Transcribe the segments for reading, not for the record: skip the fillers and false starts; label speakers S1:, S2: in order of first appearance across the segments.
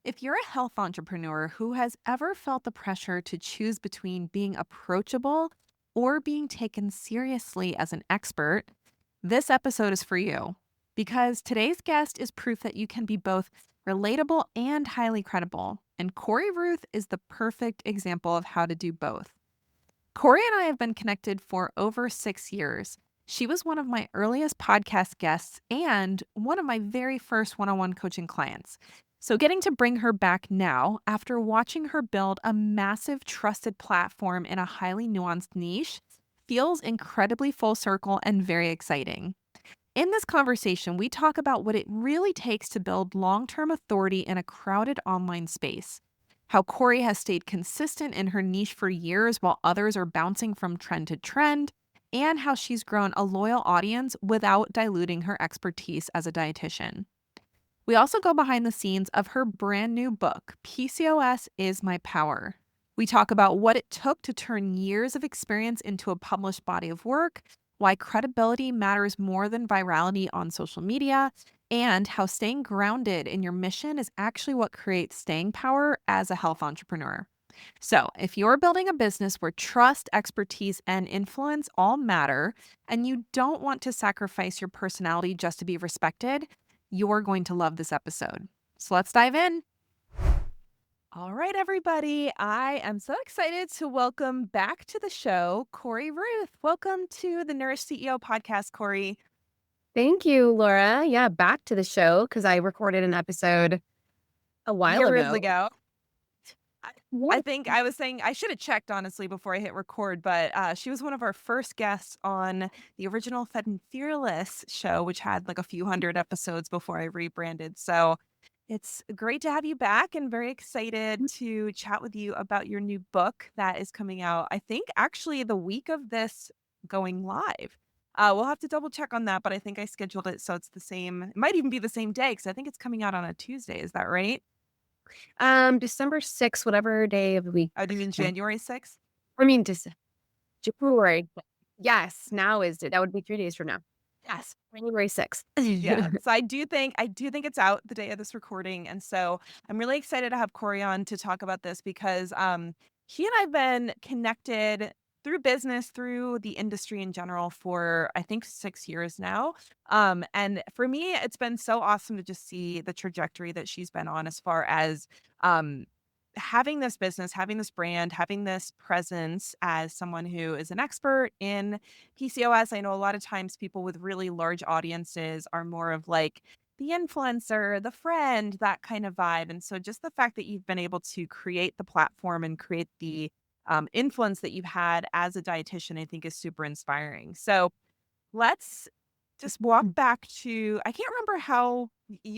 S1: If you're a health entrepreneur who has ever felt the pressure to choose between being approachable or being taken seriously as an expert, this episode is for you. Because today's guest is proof that you can be both relatable and highly credible. And Cory Ruth is the perfect example of how to do both. Cory and I have been connected for over 6 years. She was one of my earliest podcast guests and one of my very first one on one coaching clients. So, getting to bring her back now after watching her build a massive trusted platform in a highly nuanced niche feels incredibly full circle and very exciting. In this conversation, we talk about what it really takes to build long term authority in a crowded online space, how Cory has stayed consistent in her niche for years while others are bouncing from trend to trend, and how she's grown a loyal audience without diluting her expertise as a dietitian. We also go behind the scenes of her brand new book, PCOS Is My Power. We talk about what it took to turn years of experience into a published body of work, why credibility matters more than virality on social media, and how staying grounded in your mission is actually what creates staying power as a health entrepreneur. So, if you're building a business where trust, expertise, and influence all matter, and you don't want to sacrifice your personality just to be respected, you're going to love this episode. So, let's dive in. All right, everybody. I am so excited to welcome back to the show Cory Ruth. Welcome to the Nourish CEO podcast, Cory.
S2: Thank you, Laura. Yeah, back to the show because I recorded an episode a while
S1: Years
S2: ago.
S1: ago. I I
S2: What?
S1: think I was saying I should have checked honestly before I hit record, but she was one of our first guests on the original Fed and Fearless show, which had like a few hundred episodes before I rebranded. So it's great to have you back and very excited to chat with you about your new book that is coming out, I think, actually the week of this going live. We'll have to double check on that, but I think I scheduled it so it's the same. It might even be the same day because I think it's coming out on a Tuesday. Is that right?
S2: December 6th, whatever day of the week.
S1: Oh, do you mean January 6th?
S2: I mean, January. Yes, now is it? That would be 3 days from now. Yes, January 6th.
S1: Yeah. So I do think it's out the day of this recording. And so I'm really excited to have Cory on to talk about this because he and I've been connected through business, through the industry in general for I think 6 years now. And for me, it's been so awesome to just see the trajectory that she's been on as far as um having this business, having this brand, having this presence as someone who is an expert in PCOS. I know a lot of times people with really large audiences are more of like the influencer, the friend, that kind of vibe. And so just the fact that you've been able to create the platform and create the influence that you've had as a dietitian, I think is super inspiring. So let's just walk back to I can't remember how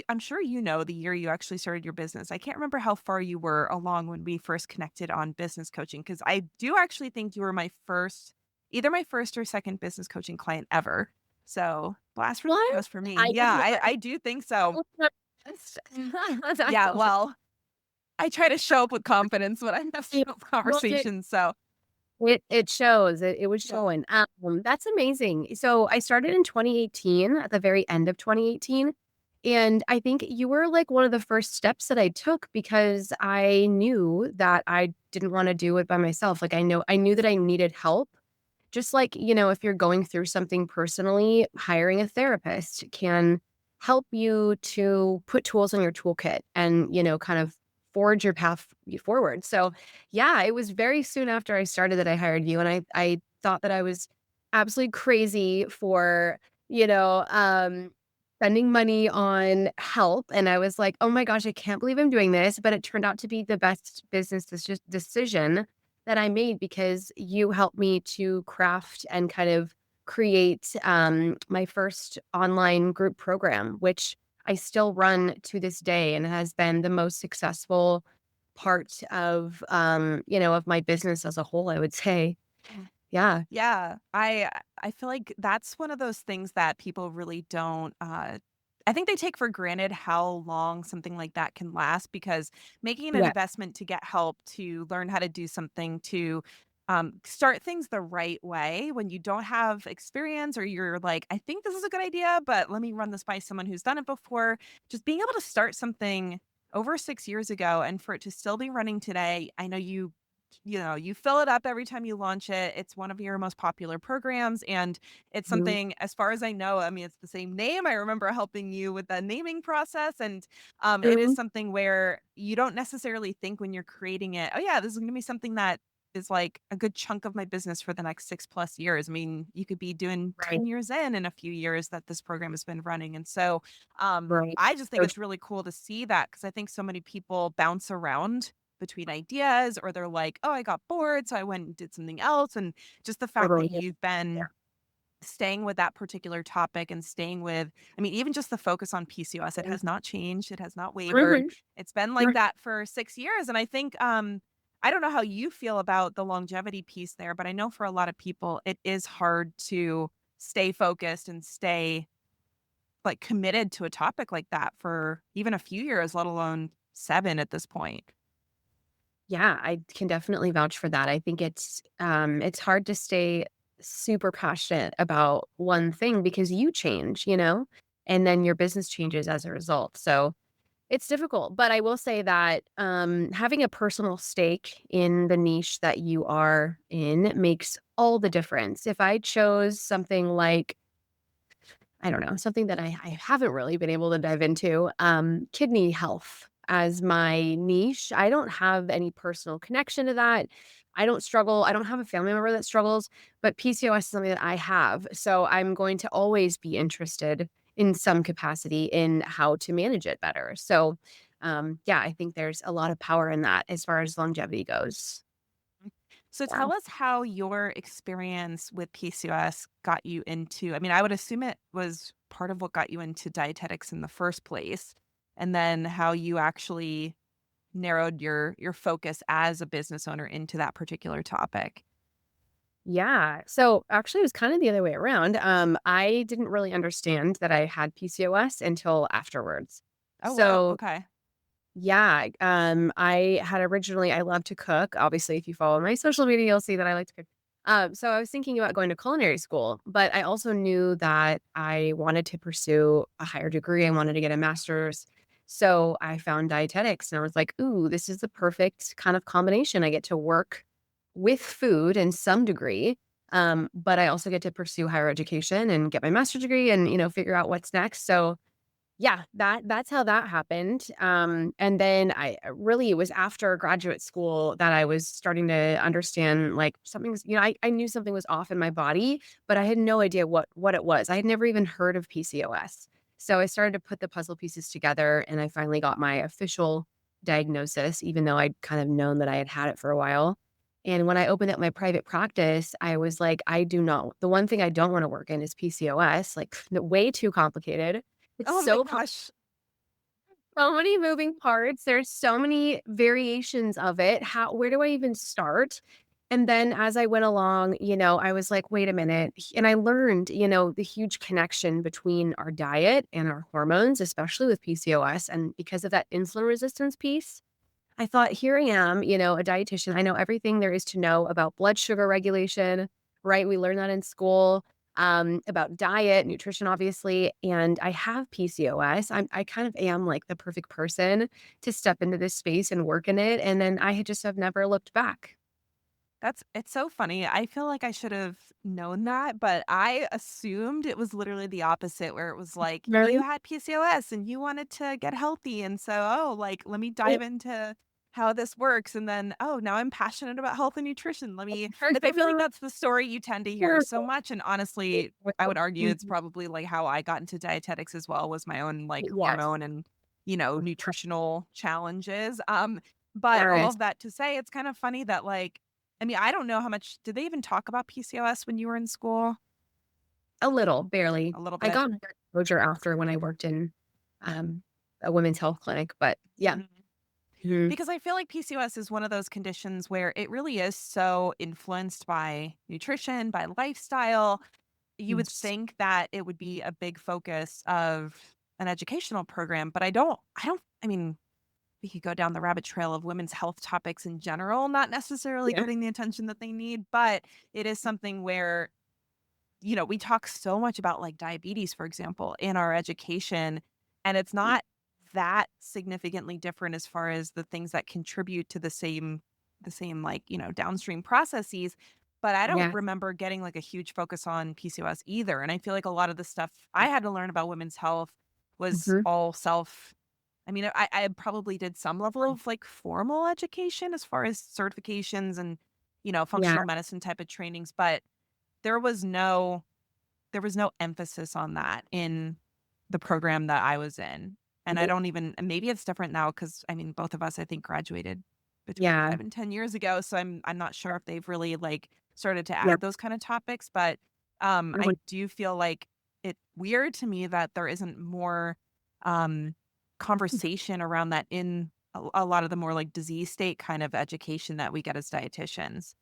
S1: I'm sure you know the year you actually started your business. I can't remember how far you were along when we first connected on business coaching because I do actually think you were my first, either my first or second business coaching client ever. So last really
S2: What?
S1: goes for me.
S2: I did
S1: Yeah,
S2: not.
S1: I do think so.
S2: That's
S1: Yeah,
S2: awesome.
S1: well, I try to show up with confidence when I have
S2: Yeah, well,
S1: conversations. So
S2: it shows. It was
S1: yeah.
S2: showing. That's amazing. So I started in 2018, at the very end of 2018. And I think you were like one of the first steps that I took because I knew that I didn't want to do it by myself. Like I knew that I needed help. Just like, if you're going through something personally, hiring a therapist can help you to put tools in your toolkit and, kind of forge your path forward. So, yeah, it was very soon after I started that I hired you. And I thought that I was absolutely crazy for, you know, um, spending money on help. And I was like, oh my gosh, I can't believe I'm doing this. But it turned out to be the best business decision that I made because you helped me to craft and kind of create my first online group program, which I still run to this day and has been the most successful part of my business as a whole, I would say. Yeah.
S1: Yeah, I feel like that's one of those things that people really don't I think they take for granted how long something like that can last because making an
S2: Yeah.
S1: investment to get help to learn how to do something to start things the right way when you don't have experience or you're like, I think this is a good idea, but let me run this by someone who's done it before. Just being able to start something over 6 years ago, and for it to still be running today. I know you fill it up every time you launch it. It's one of your most popular programs, and it's
S2: Mhm.
S1: something, as far as I know, I mean, it's the same name. I remember helping you with the naming process, and it is
S2: Mhm.
S1: something where you don't necessarily think when you're creating it, "Oh, yeah, this is gonna be something that is, like, a good chunk of my business for the next 6 plus years." I mean, you could be doing
S2: Right,
S1: 10 years in a few years that this program has been running, and so,
S2: right.
S1: I just think
S2: So
S1: it's really cool to see that, because I think so many people bounce around between ideas, or they're like, "Oh, I got bored, so I went and did something else." And just the fact that
S2: totally.
S1: you've been staying with that particular topic and staying with, I mean, even just the focus on PCOS, it
S2: Yeah.
S1: has not changed, it has not wavered.
S2: Mhm.
S1: It's been like
S2: Right.
S1: that for 6 years, and I think, I don't know how you feel about the longevity piece there, but I know for a lot of people, it is hard to stay focused and stay, like, committed to a topic like that for even a few years, let alone 7 at this point.
S2: Yeah, I can definitely vouch for that. I think it's hard to stay super passionate about one thing because you change, and then your business changes as a result. So it's difficult, but I will say that having a personal stake in the niche that you are in makes all the difference. If I chose something like, I don't know, something that I haven't really been able to dive into, kidney health as my niche. I don't have any personal connection to that. I don't struggle. I don't have a family member that struggles, but PCOS is something that I have. So I'm going to always be interested in some capacity in how to manage it better. So, yeah, I think there's a lot of power in that as far as longevity goes.
S1: So
S2: Yeah.
S1: tell us how your experience with PCOS got you into, I mean, I would assume it was part of what got you into dietetics in the first place, and then how you actually narrowed your focus as a business owner into that particular topic.
S2: Yeah. So actually, it was kind of the other way around. I didn't really understand that I had PCOS until afterwards.
S1: Oh, wow,
S2: So
S1: okay.
S2: yeah, I love to cook. Obviously, if you follow my social media, you'll see that I like to cook. So I was thinking about going to culinary school, but I also knew that I wanted to pursue a higher degree. I wanted to get a master's. So I found dietetics and I was like, ooh, this is the perfect kind of combination. I get to work with food in some degree. But I also get to pursue higher education and get my master's degree and, figure out what's next. So yeah, that's how that happened, and then it was after graduate school that I was starting to understand, like, I knew something was off in my body, but I had no idea what it was. I had never even heard of PCOS. So I started to put the puzzle pieces together, and I finally got my official diagnosis, even though I'd kind of known that I had had it for a while, and when I opened up my private practice, I was like, "I do not the one thing I don't wanna work in is PCOS, like, way too complicated." It's
S1: Oh my
S2: so
S1: gosh.
S2: so many moving parts. There's so many variations of it. Where do I even start? And then as I went along, I was like, wait a minute. And I learned, the huge connection between our diet and our hormones, especially with PCOS. And because of that insulin resistance piece, I thought, here I am, a dietitian. I know everything there is to know about blood sugar regulation, right? We learn that in school, about diet, nutrition, obviously. And I have PCOS. I kind of am like the perfect person to step into this space and work in it. And then I just have never looked back.
S1: It's so funny. I feel like I should have known that, but I assumed it was literally the opposite, where it was like you
S2: Very
S1: had PCOS and you wanted to get healthy. And so, oh, like, let me dive into how this works. And then, oh, now I'm passionate about health and nutrition. Like, I feel like that's the story you tend to hear so much. And honestly, I would argue it's probably like how I got into dietetics as well, was my own, like,
S2: Yes.
S1: hormone and, nutritional challenges. But all
S2: Yes.
S1: of that to say, it's kind of funny that, like, I mean, I don't know how much did they even talk about PCOS when you were in school?
S2: A little, barely.
S1: A little
S2: I
S1: bit?
S2: got more exposure after when I worked in um, a women's health clinic, but yeah.
S1: Mhm.
S2: Mhm.
S1: Because I feel like PCOS is one of those conditions where it really is so influenced by nutrition, by lifestyle. You would
S2: Yes.
S1: think that it would be a big focus of an educational program, but I mean, we could go down the rabbit trail of women's health topics in general, not necessarily
S2: Yeah.
S1: getting the attention that they need, but it is something where, we talk so much about, like, diabetes, for example, in our education, and it's not that significantly different as far as the things that contribute to the same like, downstream processes, but I don't
S2: Yeah.
S1: remember getting like a huge focus on PCOS either. And I feel like a lot of the stuff I had to learn about women's health was
S2: Mhm.
S1: all self. I mean, I probably did some level of like formal education as far as certifications and,
S2: Yeah.
S1: functional medicine type of trainings, but there was no there was no emphasis on that in the program that I was in, and I don't even and maybe it's different now because I mean, both of us, I think, graduated between
S2: Yeah.
S1: 5 and 10 years ago, so I'm not sure if they've really, like, started to
S2: Yeah.
S1: add those kinda topics, but,
S2: I
S1: I
S2: would
S1: do feel like it's weird to me that there isn't more, um, conversation around that in a lot of the more, like, disease state kind of education that we get as dietitians.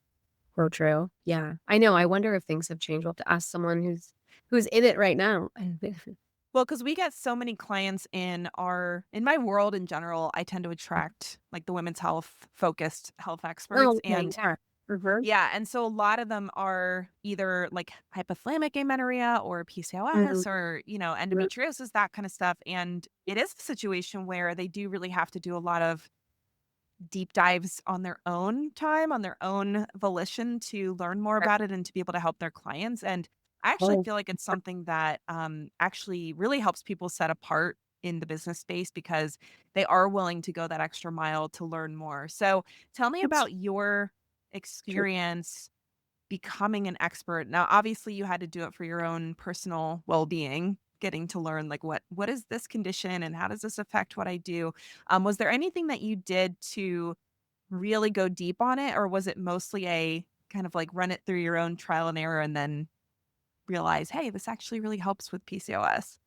S2: so true. Yeah. I know. I wonder if things have changed. We'll have to ask someone who's in it right now.
S1: Well, because we get so many clients in my world in general, I tend to attract, like, the women's health focused health experts,
S2: Oh, okay.
S1: and
S2: Yeah. Mhm.
S1: yeah, and so a lot of them are either, like, hypothalamic amenorrhea or
S2: Mhm.
S1: PCOS or,
S2: Mhm.
S1: endometriosis, that kinda stuff, and it is a situation where they do really have to do a lot of deep dives on their own time, on their own volition to learn more about it and to be able to help their clients. And I actually
S2: Oh,
S1: feel like it's something that actually really helps people set apart in the business space because they are willing to go that extra mile to learn more. So tell me
S2: it's
S1: about your
S2: true.
S1: experience becoming an expert. Now, obviously, you had to do it for your own personal well-being, getting to learn like what is this condition and how does this affect what I do? Was there anything that you did to really go deep on it, or was it mostly a kind of like run it through your own trial and error and then realize, hey, this actually really helps with PCOS?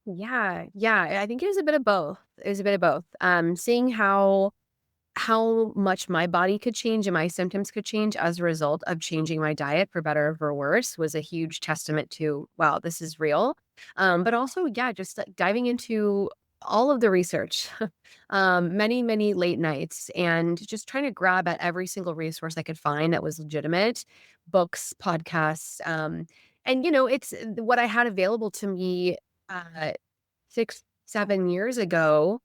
S2: Yeah. Yeah. I think it was a bit of both. It was a bit of both. Seeing how much my body could change and my symptoms could change as a result of changing my diet for better or for worse was a huge testament to, wow, this is real. But also, yeah, just like diving into all of the research, many late nights, and just trying to grab at every single resource I could find that was legitimate, books, podcasts, and it's what I had available to me. Uh, 6, 7 years ago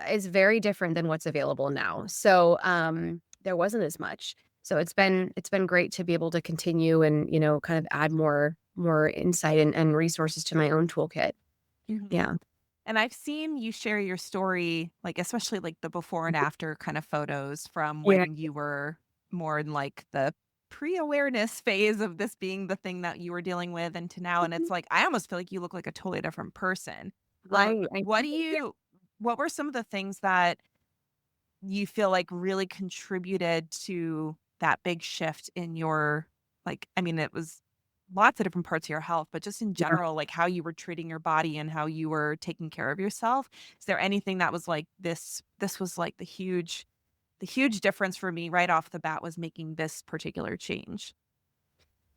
S2: is very different than what's available now. So, there wasn't as much. So it's been great to be able to continue and, kind of add more insight and resources to my own toolkit.
S1: Mhm.
S2: Yeah.
S1: And I've seen you share your story, like especially like the before and after kind of photos from
S2: Yeah.
S1: when you were more in like the pre-awareness phase of this being the thing that you were dealing with and to now. And
S2: Mhm.
S1: it's like I almost feel like you look like a totally different person.
S2: Right.
S1: What were some of the things that you feel like really contributed to that big shift in your like, I mean, it was lots of different parts of your health, but just in
S2: Yeah.
S1: general, like how you were treating your body and how you were taking care of yourself. Is there anything that was like this was like the huge difference for me right off the bat was making this particular change?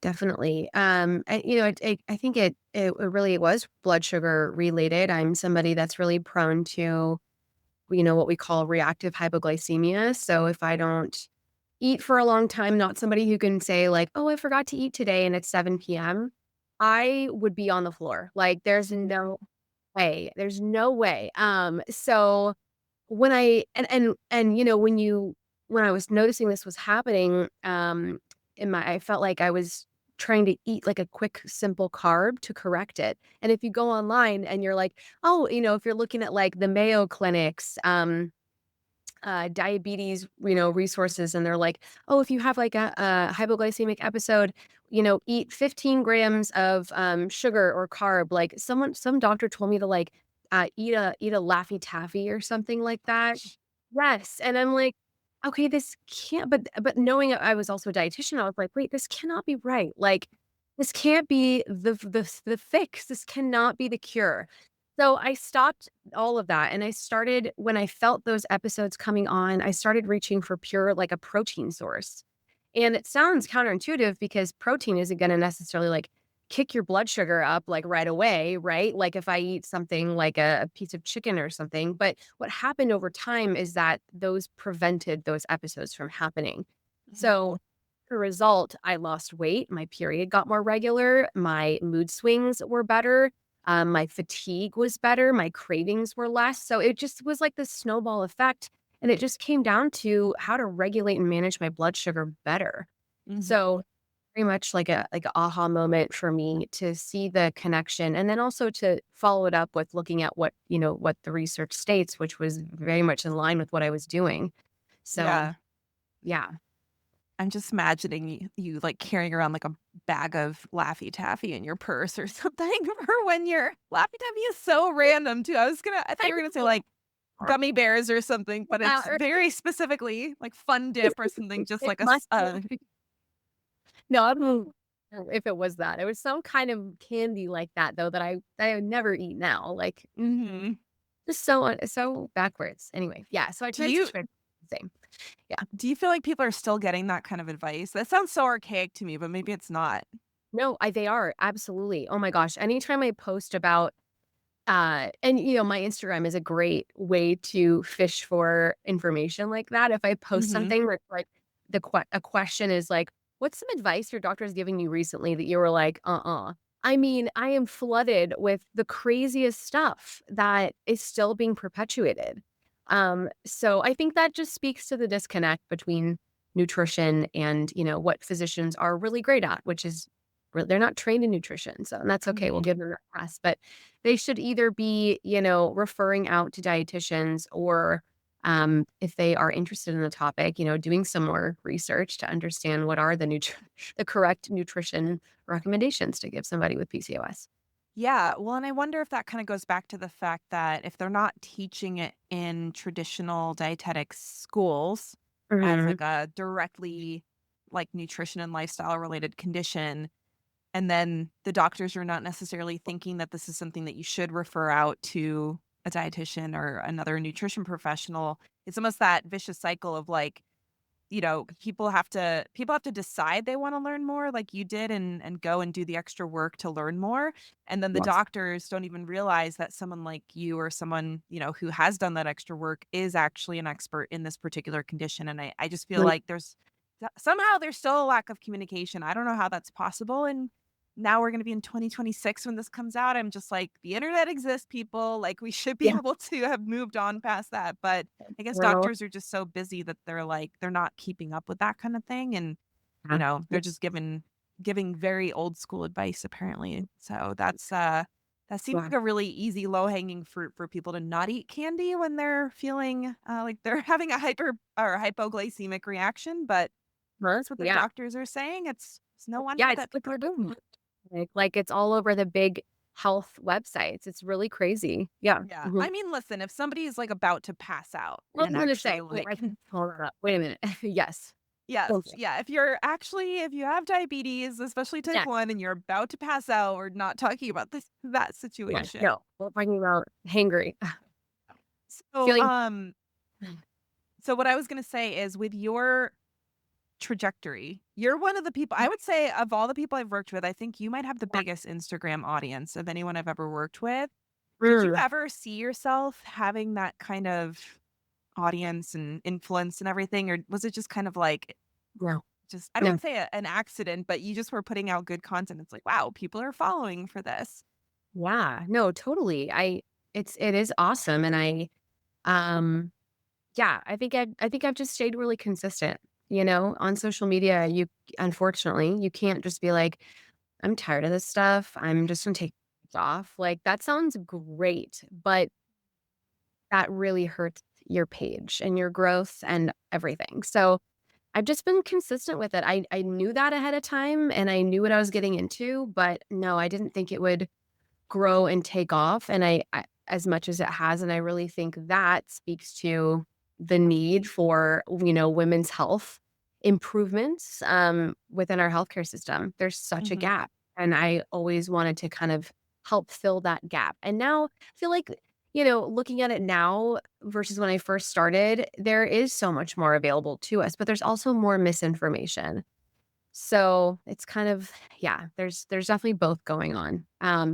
S2: Definitely. And, I think it really was blood sugar related. I'm somebody that's really prone to, what we call reactive hypoglycemia. So if I don't eat for a long time, not somebody who can say like, "Oh, I forgot to eat today," and it's 7 PM, I would be on the floor. Like, there's no way. There's no way. So when I and when I was noticing this was happening, I felt like I was trying to eat like a quick, simple carb to correct it. And if you go online and you're like, oh, if you're looking at like the Mayo Clinic's diabetes, resources, and they're like, oh, if you have like a hypoglycemic episode, eat 15 grams of sugar or carb. Like some doctor told me to like eat a Laffy Taffy or something like that. Yes, and I'm like, okay, this can't. But knowing I was also a dietitian, I was like, wait, this cannot be right. Like, this can't be the fix. This cannot be the cure. So I stopped all of that, and I started when I felt those episodes coming on, I started reaching for pure like a protein source. And it sounds counterintuitive because protein isn't gonna necessarily like kick your blood sugar up like right away, right? Like if I eat something like a piece of chicken or something. But what happened over time is that those prevented those episodes from happening.
S1: Mhm.
S2: So the result, I lost weight, my period got more regular, my mood swings were better. My fatigue was better. My cravings were less. So it just was like this snowball effect. And it just came down to how to regulate and manage my blood sugar better.
S1: Mhm.
S2: So very much like a aha moment for me to see the connection and then also to follow it up with looking at what the research states, which was very much in line with what I was doing. So
S1: Yeah.
S2: yeah.
S1: I'm just imagining you, like, carrying around, like, a bag of Laffy Taffy in your purse or something for when you're Laffy Taffy is so random too. I thought
S2: I
S1: you were gonna say,
S2: know.
S1: like, gummy bears or something, but it's
S2: Or
S1: very specifically, like, Fun Dip or something, just
S2: it
S1: like
S2: must no, I don't know if it was that. It was some kind of candy like that though that I would never eat now. Like
S1: Mhm.
S2: just so backwards. Anyway, yeah. So I
S1: Do
S2: tried to
S1: you
S2: switch the same. Yeah.
S1: do you feel like people are still getting that kind of advice? That sounds so archaic to me, but maybe it's not.
S2: No, they are absolutely. Oh my gosh. Anytime I post about and my Instagram is a great way to fish for information like that. If I post
S1: Mhm.
S2: something where it's like a question is like, "What's some advice your doctor is giving you recently that you were like, uh-uh?" I mean, I am flooded with the craziest stuff that is still being perpetuated. So I think that just speaks to the disconnect between nutrition and, what physicians are really great at, which is they're not trained in nutrition. So, and that's okay. We'll
S1: Mhm.
S2: give them that pass. But they should either be, referring out to dietitians or if they are interested in the topic, doing some more research to understand what are the correct nutrition recommendations to give somebody with PCOS.
S1: Yeah, well, and I wonder if that kinda goes back to the fact that if they're not teaching it in traditional dietetic schools as,
S2: Mhm.
S1: like, a directly, like, nutrition and lifestyle related condition, and then the doctors are not necessarily thinking that this is something that you should refer out to a dietitian or another nutrition professional, it's almost that vicious cycle of, like, people have to decide they wanna learn more like you did and go and do the extra work to learn more, and then the
S2: Yes.
S1: doctors don't even realize that someone like you or someone, who has done that extra work is actually an expert in this particular condition, and I just feel
S2: Like,
S1: like somehow there's still a lack of communication. I don't know how that's possible, and now we're gonna be in 2026 when this comes out. I'm just like, "The internet exists, people, like, we should be
S2: yeah.
S1: able to have moved on past that," but I guess
S2: Well,
S1: doctors are just so busy that they're not keeping up with that kind of thing, and,
S2: yeah.
S1: they're just giving very old school advice apparently. So that seems
S2: Yeah.
S1: like a really easy low-hanging fruit for people to not eat candy when they're feeling, like they're having a hyper or hypoglycemic reaction, but
S2: Huh?
S1: that's what the
S2: Yeah.
S1: doctors are saying. It's no
S2: Yeah,
S1: wonder
S2: it's
S1: that
S2: what
S1: people
S2: they're
S1: are
S2: doing. Like it's all over the big health websites. It's really crazy. Yeah.
S1: yeah.
S2: Mhm.
S1: I mean, listen, if somebody is, like, about to pass out
S2: Well,
S1: and
S2: I'm gonna
S1: actually,
S2: say, wait,
S1: like
S2: hold on up. Wait a minute. Yes.
S1: yes,
S2: Okay.
S1: yeah, if you have diabetes, especially type
S2: Yeah.
S1: 1, and you're about to pass out, we're not talking about that
S2: Yeah.
S1: situation.
S2: No, we're talking about hangry.
S1: So,
S2: Feeling
S1: so what I was gonna say is with your trajectory, you're one of the people I would say of all the people I've worked with, I think you might have the biggest Instagram audience of anyone I've ever worked with. Did you
S2: mm,
S1: ever see yourself having that kind of audience and influence and everything, or was it just kind of like
S2: no,
S1: just I don't
S2: no.
S1: wanna say an accident, but you just were putting out good content. It's like, "Wow, people are following for this."
S2: Yeah, no, totally. It is awesome. And yeah, I think I've just stayed really consistent. On social media, unfortunately, you can't just be like, I'm tired of this stuff. I'm just gonna take it off. Like that sounds great, but that really hurts your page and your growth and everything. So I've just been consistent with it. I knew that ahead of time and I knew what I was getting into, but no, I didn't think it would grow and take off. And I as much as it has, and I really think that speaks to the need for, women's health improvements within our healthcare system. There's such a
S1: Mhm,
S2: gap. And I always wanted to kind of help fill that gap. And now I feel like, looking at it now versus when I first started, there is so much more available to us, but there's also more misinformation. So, it's kind of yeah, there's definitely both going on.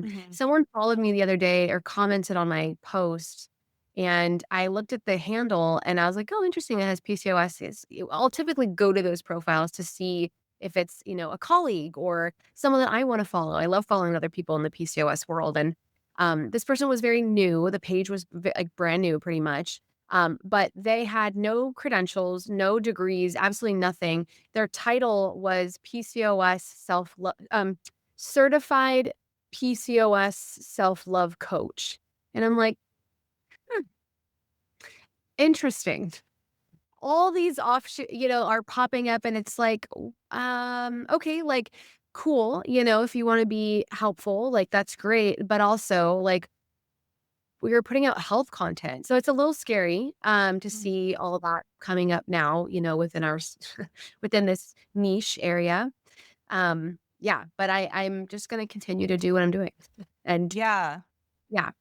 S1: mhm.
S2: Someone followed me the other day or commented on my post, and I looked at the handle and I was like, "Oh, interesting, it has PCOS." I'll typically go to those profiles to see if it's, a colleague or someone that I wanna follow. I love following other people in the PCOS world, and This person was very new. The page was like brand new, pretty much. But they had no credentials, no degrees, absolutely nothing. Their title was PCOS certified PCOS self love coach, and I'm like, "Hmm, interesting." All these offshoot, are popping up, and it's like, okay, like, cool, if you want to be helpful, like, that's great, but also, like, we're putting out health content. So it's a little scary, to
S1: Mhm.
S2: see all that coming up now, within within this niche area. Yeah, but I'm just gonna continue to do what I'm doing. And
S1: Yeah.
S2: yeah.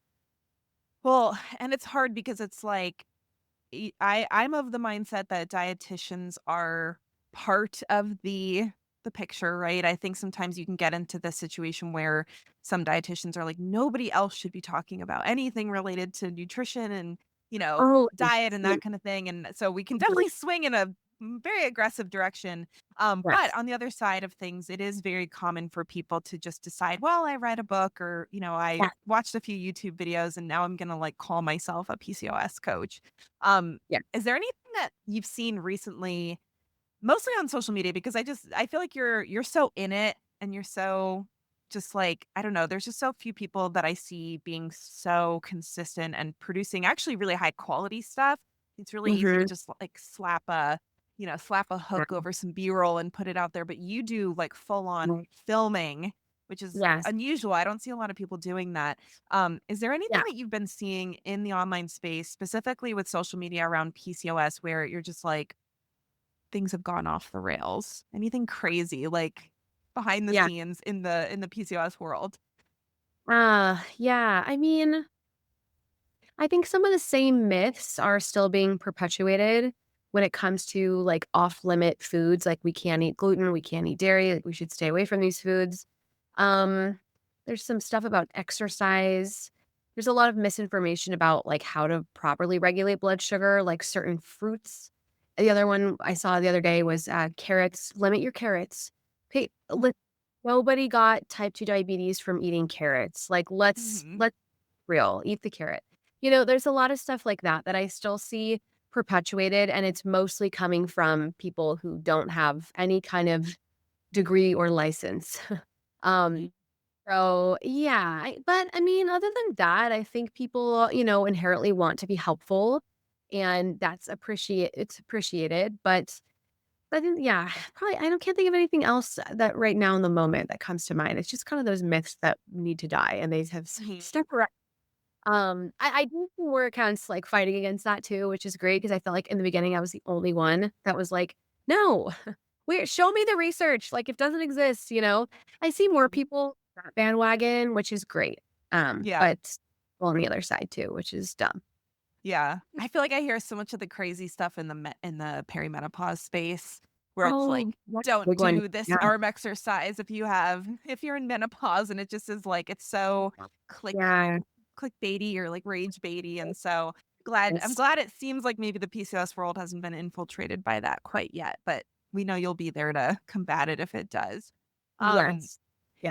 S1: Well, and it's hard because it's like I'm of the mindset that dietitians are part of the picture, right? I think sometimes you can get into this situation where some dietitians are like nobody else should be talking about anything related to nutrition and,
S2: Oh,
S1: diet and
S2: yeah.
S1: that kind of thing. And so we can
S2: Mhm.
S1: definitely swing in a very aggressive direction. But
S2: Yes.
S1: on the other side of things, it is very common for people to just decide, well, I read a book or, I
S2: Yeah.
S1: watched a few YouTube videos and now I'm going to like call myself a PCOS coach. Um,
S2: Yeah.
S1: is there anything that you've seen recently, mostly on social media? Because I feel like you're so in it and you're so just like, I don't know, there's just so few people that I see being so consistent and producing actually really high quality stuff. It's really easy to
S2: Mhm.
S1: just like slap a hook over some B-roll and put it out there, but you do like full on
S2: Right.
S1: filming, which is
S2: Yes.
S1: unusual. I don't see a lot of people doing that. Is there anything
S2: Yeah.
S1: that you've been seeing in the online space, specifically with social media around PCOS, where you're just like, things have gone off the rails? Anything crazy like behind the
S2: Yeah.
S1: scenes in the PCOS world?
S2: Yeah. I mean, I think some of the same myths are still being perpetuated when it comes to like off limit foods. Like, we can't eat gluten, we can't eat dairy, like, we should stay away from these foods. Um, there's some stuff about exercise. There's a lot of misinformation about like how to properly regulate blood sugar, like certain fruits. The other one I saw the other day was carrots. Limit your carrots. Pay, li- Nobody got type 2 diabetes from eating carrots. Like,
S1: Mhm.
S2: let's real, eat the carrot. There's a lot of stuff like that that I still see perpetuated, and it's mostly coming from people who don't have any kind of degree or license. Um,
S1: Ye
S2: so yeah, but I mean, other than that, I think people, inherently want to be helpful, and it's appreciated. But I think, yeah, probably I don't can't think of anything else that right now in the moment that comes to mind. It's just kind of those myths that need to die, and they have
S1: Mhm.
S2: stuck around. I do see more accounts, like, fighting against that too, which is great because I felt like in the beginning I was the only one that was like, "No, where show me the research, like, it doesn't exist," you know? I see more people that bandwagon, which is great,
S1: Yeah.
S2: but well, on the other side too, which is dumb.
S1: Yeah. I feel like I hear so much of the crazy stuff in the perimenopause space where it's
S2: Oh,
S1: like,
S2: that's a
S1: "Don't
S2: big one.
S1: do this
S2: Yeah.
S1: arm exercise if you're in menopause," and it just is like, it's so
S2: Yeah.
S1: clickbaity or like rage baity, and so I'm
S2: Yes.
S1: glad it seems like maybe the PCOS world hasn't been infiltrated by that quite yet, but we know you'll be there to combat it if it does. Um,
S2: Yes.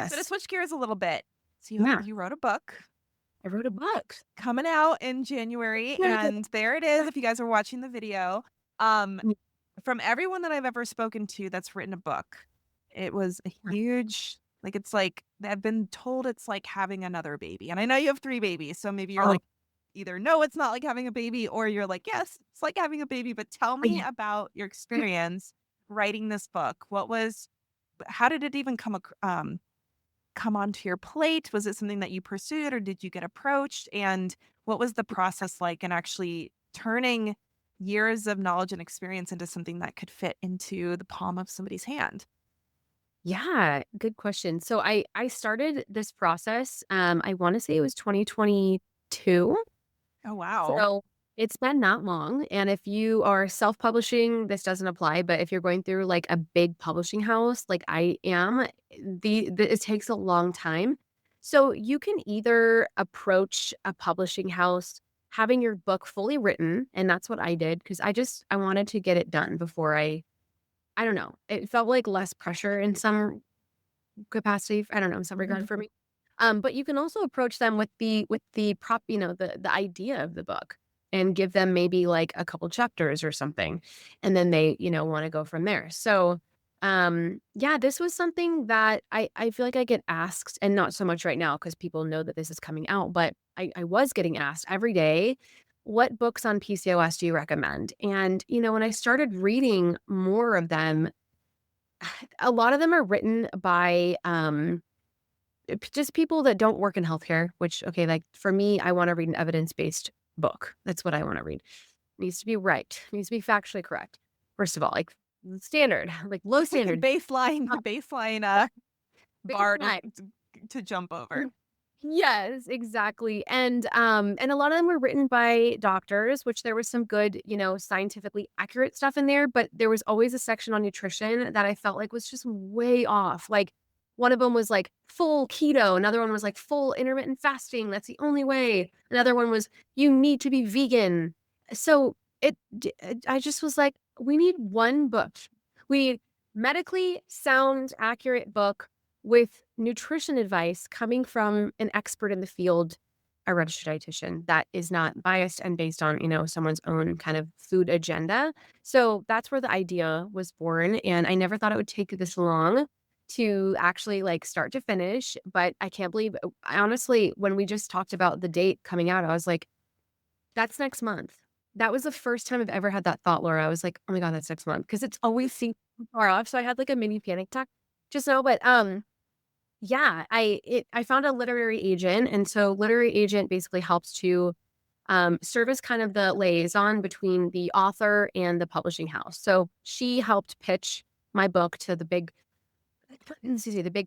S1: so to
S2: Yes.
S1: switch gears a little bit, so
S2: Yeah.
S1: you wrote a book
S2: I wrote a book.
S1: coming out in January, and there it is if you guys are watching the video. Um, from everyone that I've ever spoken to that's written a book, it was a huge it's like I've been told it's like having another baby. And I know you have 3 babies, so maybe you're
S2: Oh,
S1: like either no, it's not like having a baby, or you're like, yes, it's like having a baby, but tell me
S2: yeah.
S1: about your experience writing this book. How did it even come onto your plate? Was it something that you pursued or did you get approached? And what was the process like in actually turning years of knowledge and experience into something that could fit into the palm of somebody's hand?
S2: Yeah, good question. So I started this process, I wanna say it was 2022.
S1: Oh, wow.
S2: So it's been not long, and if you are self-publishing, this doesn't apply, but if you're going through, like, a big publishing house, like I am, it takes a long time. So you can either approach a publishing house having your book fully written, and that's what I did because I wanted to get it done before I don't know, it felt like less pressure in some capacity, I don't know, in some regard for me. But you can also approach them with the prop, the idea of the book and give them maybe like a couple chapters or something. And then they, want to go from there. So yeah, this was something that I feel like I get asked, and not so much right now because people know that this is coming out, but I was getting asked every day, what books on PCOS do you recommend? And, when I started reading more of them, a lot of them are written by just people that don't work in healthcare, which, okay, like for me, I want to read an evidence-based book. That's what I want to read. Needs to be right. Needs to be factually correct. First of all, like standard, like low standard.
S1: The baseline bar
S2: Baseline.
S1: to jump over.
S2: Yes, exactly. And a lot of them were written by doctors, which there was some good, scientifically accurate stuff in there, but there was always a section on nutrition that I felt like was just way off. Like one of them was like full keto, another one was like full intermittent fasting. That's the only way. Another one was you need to be vegan. So I just was like, we need one book. We need medically sound, accurate book with nutrition advice coming from an expert in the field, a registered dietitian that is not biased and based on, someone's own kind of food agenda. So that's where the idea was born. And I never thought it would take this long to actually like start to finish. But I can't believe, I honestly, when we just talked about the date coming out, I was like, that's next month. That was the first time I've ever had that thought, Laura. I was like, oh my God, that's next month. Cause it's always seemed far off. So I had like a mini panic attack just now. But yeah, I found a literary agent, and so literary agent basically helps to, serve as kind of the liaison between the author and the publishing house. So she helped pitch my book to the big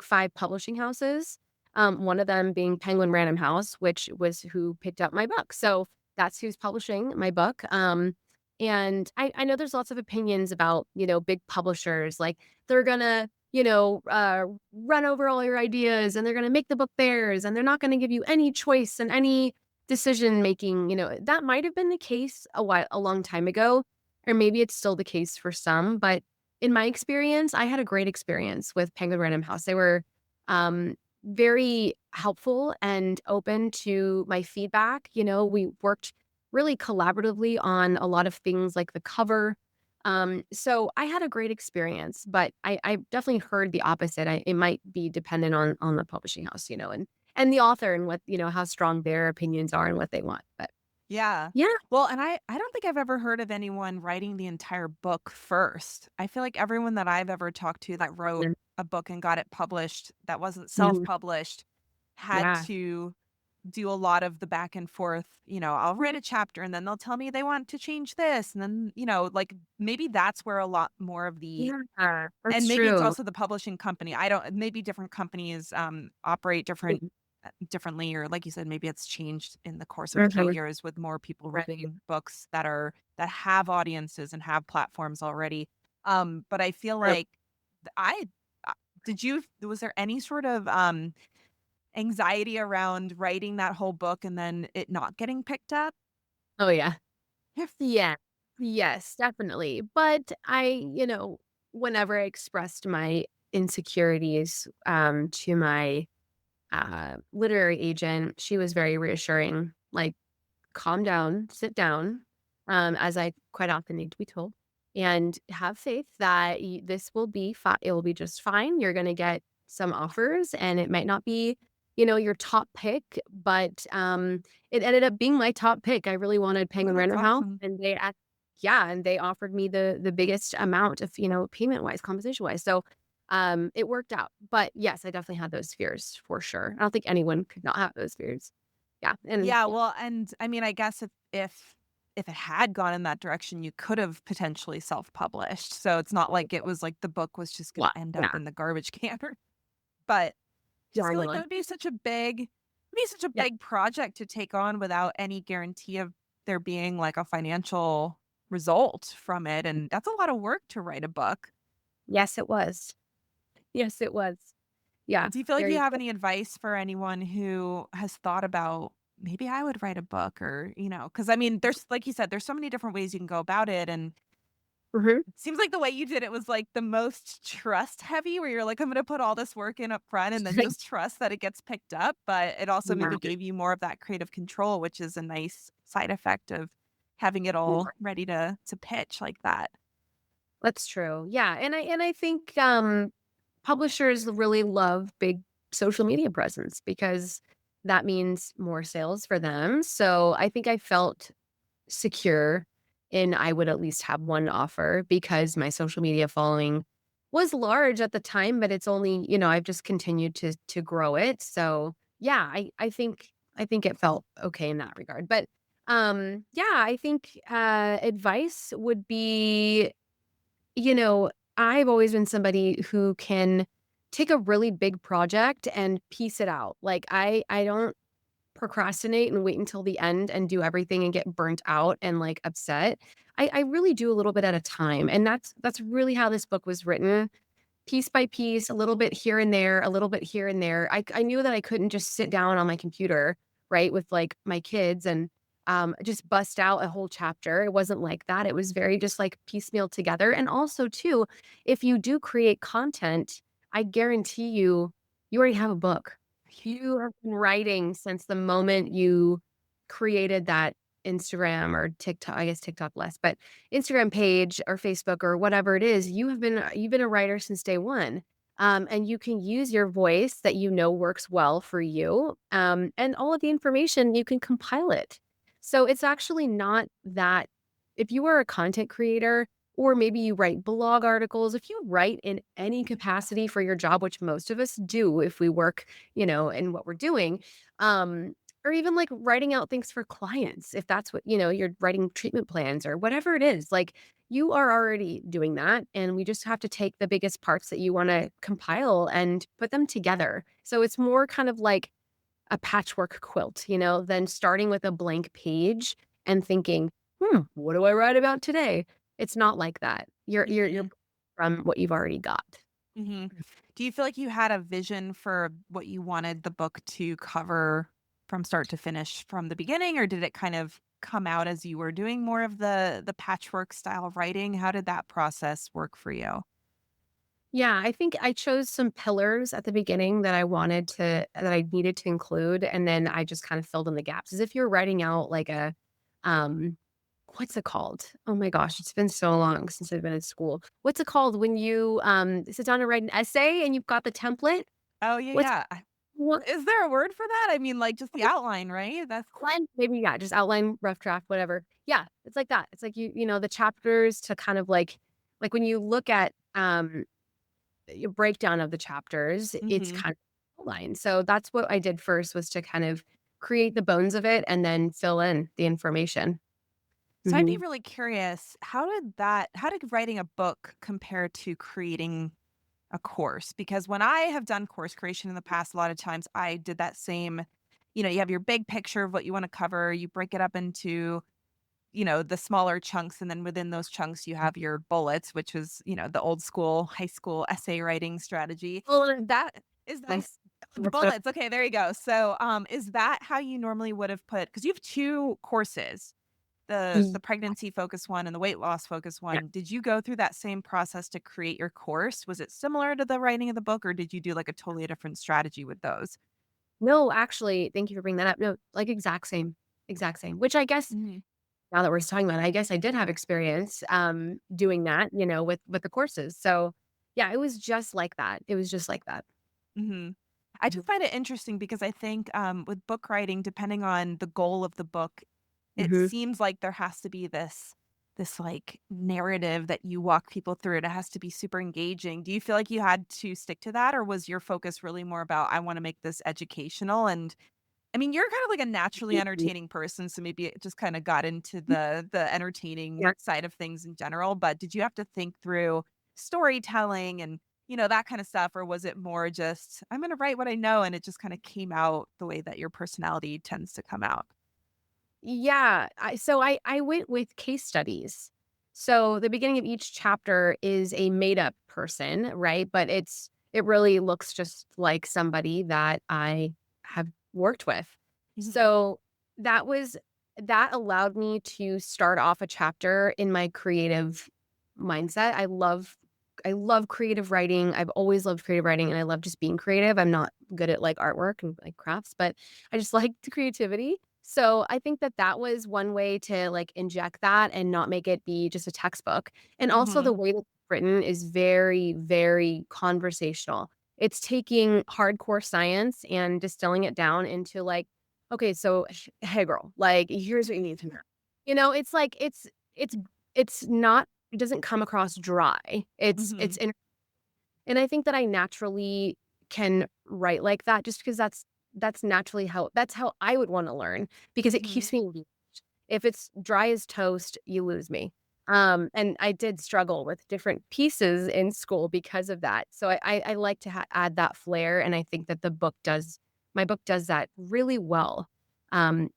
S2: 5 publishing houses, one of them being Penguin Random House, which was who picked up my book. So that's who's publishing my book, and I know there's lots of opinions about, big publishers, like, they're gonna, run over all your ideas, and they're gonna make the book theirs, and they're not gonna give you any choice and any decision making, that might have been the case a long time ago, or maybe it's still the case for some, but in my experience, I had a great experience with Penguin Random House. They were, very helpful and open to my feedback. We worked really collaboratively on a lot of things like the cover. So I had a great experience, but I definitely heard the opposite. It might be dependent on the publishing house, and the author and what, how strong their opinions are and what they want. But
S1: Yeah.
S2: yeah.
S1: Well, and I don't think I've ever heard of anyone writing the entire book first. I feel like everyone that I've ever talked to that wrote
S2: Mm,
S1: a book and got it published that wasn't
S2: mhm,
S1: self-published had
S2: yeah.
S1: to do a lot of the back and forth, I'll write a chapter and then they'll tell me they want to change this. And then, like maybe that's where a lot more of the
S2: Yeah. That's
S1: and maybe it's
S2: true.
S1: also the publishing company. I don't maybe different companies operate differently, or like you said, maybe it's changed in the course of a few
S2: Mhm.
S1: years with more people
S2: Right.
S1: writing books that have audiences and have platforms already. But I feel
S2: True.
S1: like I did you was there any sort of anxiety around writing that whole book and then it not getting picked up?
S2: Oh, yeah.
S1: Yes.
S2: Yeah. Yes, definitely. But whenever I expressed my insecurities, to my, literary agent, she was very reassuring, like, "Calm down, sit down," as I quite often need to be told, "and have faith that this will be fine. It will be just fine. You're gonna get some offers, and it might not be, your top pick, but, it ended up being my top pick. I really wanted
S1: Oh,
S2: Penguin
S1: that's
S2: Random House,
S1: awesome.
S2: and and they offered me the biggest amount of, payment-wise, compensation-wise, so, it worked out. But, yes, I definitely had those fears for sure. I don't think anyone could not have those fears. Yeah, and
S1: Yeah, well, and I mean, I guess if it had gone in that direction, you could have potentially self-published. So it's not like it was like the book was just gonna
S2: well,
S1: end up
S2: yeah,
S1: in the garbage can. But I just feel like that
S2: genuinely.
S1: would be such a
S2: Yeah.
S1: big project to take on without any guarantee of there being like a financial result from it. And that's a lot of work to write a book.
S2: Yes, it was. Yes, it was. Yeah,
S1: Do you feel like you
S2: very
S1: have
S2: cool.
S1: any advice for anyone who has thought about maybe I would write a book or, because I mean, there's like you said, there's so many different ways you can go about it. And
S2: Mhm.
S1: Seems like the way you did it was, like, the most trust heavy where you're like, "I'm gonna put all this work in up front and then just trust that it gets picked up," but it also maybe
S2: Yeah.
S1: gave you more of that creative control, which is a nice side effect of having it all ready to pitch like that.
S2: That's true. Yeah, and I think, publishers really love big social media presence because that means more sales for them. So I think I felt secure in I would at least have one offer because my social media following was large at the time, but it's only, I've just continued to grow it. So yeah, I think it felt okay in that regard. But yeah, I think advice would be, I've always been somebody who can take a really big project and piece it out. Like I don't procrastinate and wait until the end and do everything and get burnt out and like upset. I really do a little bit at a time. And that's really how this book was written. Piece by piece, a little bit here and there, a little bit here and there. I knew that I couldn't just sit down on my computer, right, with like my kids and just bust out a whole chapter. It wasn't like that. It was very just like piecemeal together. And also, too, if you do create content, I guarantee you already have a book. You have been writing since the moment you created that Instagram or TikTok, I guess TikTok less, but Instagram page or Facebook or whatever it is, you've been a writer since day one. And you can use your voice that you know works well for you. And all of the information, you can compile it. So it's actually not that if you are a content creator or maybe you write blog articles, if you write in any capacity for your job, which most of us do if we work, in what we're doing, or even like writing out things for clients, if that's what, you're writing treatment plans or whatever it is, like you are already doing that. And we just have to take the biggest parts that you want to compile and put them together. So it's more kind of like a patchwork quilt, than starting with a blank page and thinking, what do I write about today? It's not like that. You're
S1: Mhm,
S2: from what you've already got.
S1: mhm. Do you feel like you had a vision for what you wanted the book to cover from start to finish from the beginning, or did it kind of come out as you were doing more of the patchwork style of writing? How did that process work for you?
S2: Yeah, I think I chose some pillars at the beginning that I needed to include, and then I just kind of filled in the gaps. As if you're writing out like a, um, what's it called? Oh my gosh, it's been so long since I've been in school. What's it called when you sit down and write an essay and you've got the template?
S1: Oh, yeah,
S2: What's
S1: yeah.
S2: what?
S1: Is there a word for that? I mean, like, just the outline, right? That's
S2: Maybe yeah, just outline, rough draft, whatever. Yeah, it's like that. It's like the chapters to kind of like when you look at your breakdown of the chapters, it's
S1: mhm.
S2: kind of outlined. So that's what I did first was to kind of create the bones of it and then fill in the information.
S1: So I'd be
S2: Mhm.
S1: really curious, how did writing a book compare to creating a course? Because when I have done course creation in the past, a lot of times I did that same, you have your big picture of what you want to cover, you break it up into, the smaller chunks, and then within those chunks you have your bullets, which was, the old school high school essay writing strategy.
S2: Well,
S1: That is that
S2: nice.
S1: bullets. Okay, there you go. So, is that how you normally would have put, because you have two courses, the pregnancy focused one and the weight loss focused
S2: Yeah.
S1: one. Did you go through that same process to create your course? Was it similar to the writing of the book, or did you do like a totally different strategy with those?
S2: No, actually, thank you for bringing that up. No, like exact same. Which I guess
S1: Mhm.
S2: now that we're talking about it, I guess I did have experience doing that, with the courses. So yeah, it was just like that. It was just like that.
S1: Mhm. I just find it interesting because I think, with book writing, depending on the goal of the book, it
S2: Mm-hmm.
S1: seems like there has to be this like narrative that you walk people through. It has to be super engaging. Do you feel like you had to stick to that, or was your focus really more about I want to make this educational? And I mean, you're kind of like a naturally entertaining person, so maybe it just kind of got into the entertaining
S2: Yeah.
S1: side of things in general, but did you have to think through storytelling and, that kind of stuff, or was it more just I'm going to write what I know and it just kind of came out the way that your personality tends to come out?
S2: Yeah, I went with case studies. So the beginning of each chapter is a made up person, right? But it really looks just like somebody that I have worked with.
S1: Mhm.
S2: So that allowed me to start off a chapter in my creative mindset. I love creative writing. I've always loved creative writing and I love just being creative. I'm not good at like artwork and like crafts, but I just like the creativity. So I think that that was one way to like inject that and not make it be just a textbook. And also
S1: Mhm.
S2: the way that it's written is very, very conversational. It's taking hardcore science and distilling it down into like, okay, so hey girl, like here's what you need to know. It's like it's not it doesn't come across dry. It's
S1: Mhm.
S2: and I think that I naturally can write like that just because that's naturally that's how I would wanna learn because it
S1: Mhm.
S2: keeps me engaged. If it's dry as toast, you lose me. And I did struggle with different pieces in school because of that. So I like to add that flair, and I think that my book does that really well.